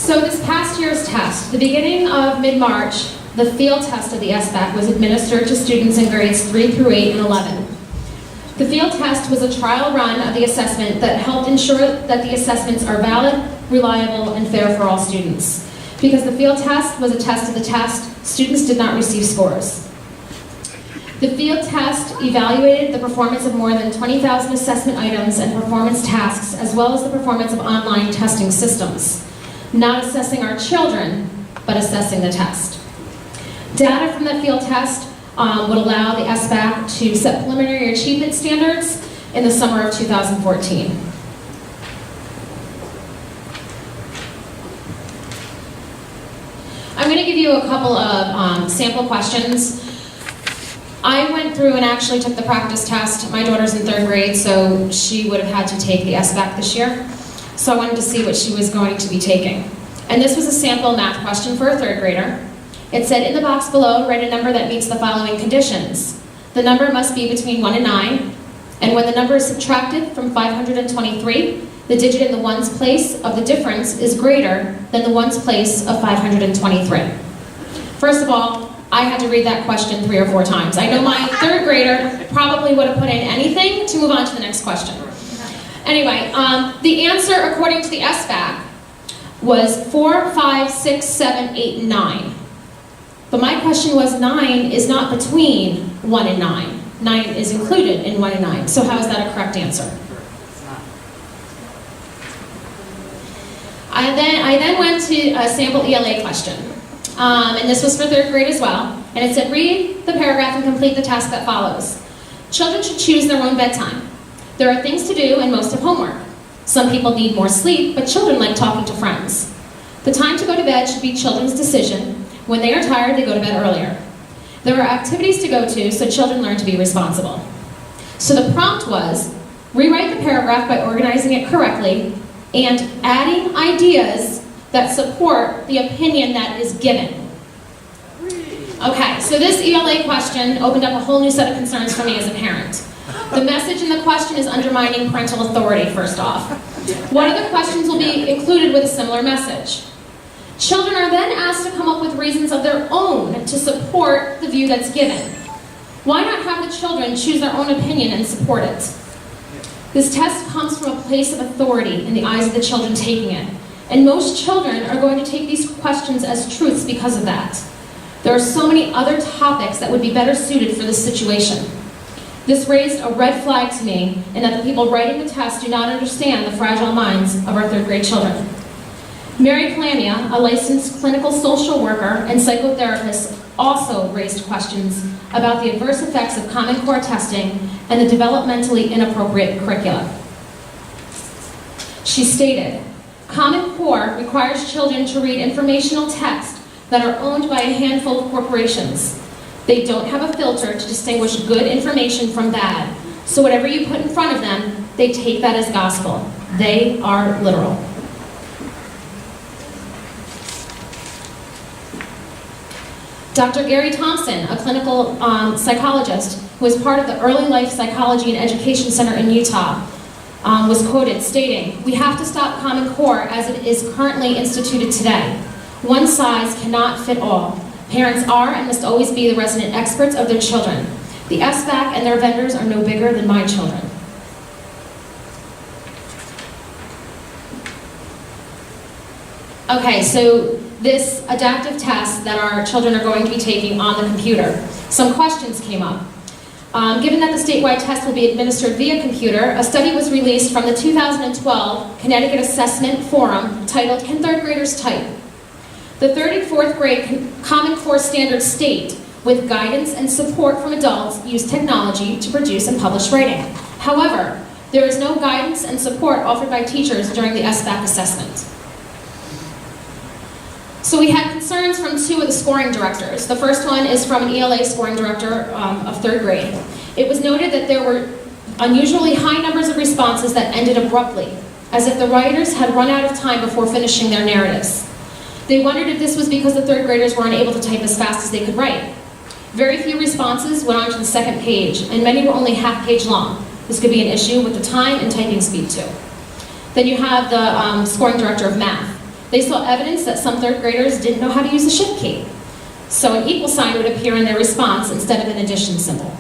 So this past year's test, the beginning of mid-March, the field test of the SBAC was administered to students in grades 3 through 8 and 11. The field test was a trial run of the assessment that helped ensure that the assessments are valid, reliable, and fair for all students. Because the field test was a test of the test, students did not receive scores. The field test evaluated the performance of more than 20,000 assessment items and performance tasks, as well as the performance of online testing systems. Not assessing our children, but assessing the test. Data from the field test would allow the SBAC to set preliminary achievement standards in the summer of 2014. I'm going to give you a couple of sample questions. I went through and actually took the practice test. My daughter's in 3rd grade, so she would have had to take the SBAC this year. So I wanted to see what she was going to be taking. And this was a sample math question for a 3rd grader. It said, in the box below, write a number that meets the following conditions. The number must be between 1 and 9, and when the number is subtracted from 523, the digit in the ones place of the difference is greater than the ones place of 523. First of all, I had to read that question 3 or 4 times. I know my 3rd grader probably would have put in anything to move on to the next question. Anyway, the answer according to the SBAC was 4, 5, 6, 7, 8, and 9. But my question was 9 is not between 1 and 9. 9 is included in 1 and 9. So how is that a correct answer? I then went to a sample ELA question. And this was for 3rd grade as well. And it said, read the paragraph and complete the task that follows. Children should choose their own bedtime. There are things to do and most have homework. Some people need more sleep, but children like talking to friends. The time to go to bed should be children's decision. When they are tired, they go to bed earlier. There are activities to go to, so children learn to be responsible. So the prompt was, rewrite the paragraph by organizing it correctly and adding ideas that support the opinion that is given. Okay, so this ELA question opened up a whole new set of concerns for me as a parent. The message in the question is undermining parental authority, first off. What other questions will be included with a similar message? Children are then asked to come up with reasons of their own to support the view that's given. Why not have the children choose their own opinion and support it? This test comes from a place of authority in the eyes of the children taking it. And most children are going to take these questions as truths because of that. There are so many other topics that would be better suited for this situation. This raised a red flag to me in that the people writing the test do not understand the fragile minds of our 3rd grade children. Mary Clamia, a licensed clinical social worker and psychotherapist, also raised questions about the adverse effects of Common Core testing and the developmentally inappropriate curricula. She stated, Common Core requires children to read informational text that are owned by a handful of corporations. They don't have a filter to distinguish good information from bad, so whatever you put in front of them, they take that as gospel. They are literal. Dr. Gary Thompson, a clinical psychologist who was part of the Early Life Psychology and Education Center in Utah, was quoted stating, we have to stop Common Core as it is currently instituted today. One size cannot fit all. Parents are and must always be the resident experts of their children. The SBAC and their vendors are no bigger than my children. Okay, so this adaptive test that our children are going to be taking on the computer, some questions came up. Given that the statewide test will be administered via computer, a study was released from the 2012 Connecticut Assessment Forum titled, Can 3rd Graders Type? The 3rd and 4th grade Common Core standards state, with guidance and support from adults, use technology to produce and publish writing. However, there is no guidance and support offered by teachers during the SBAC assessment. So we had concerns from 2 of the scoring directors. The first one is from an ELA scoring director of 3rd grade. It was noted that there were unusually high numbers of responses that ended abruptly, as if the writers had run out of time before finishing their narratives. They wondered if this was because the 3rd graders were unable to type as fast as they could write. Very few responses went on to the 2nd page, and many were only half-page long. This could be an issue with the time and typing speed too. Then you have the scoring director of math. They saw evidence that some third graders didn't know how to use a shift key. So an equal sign would appear in their response instead of an addition symbol.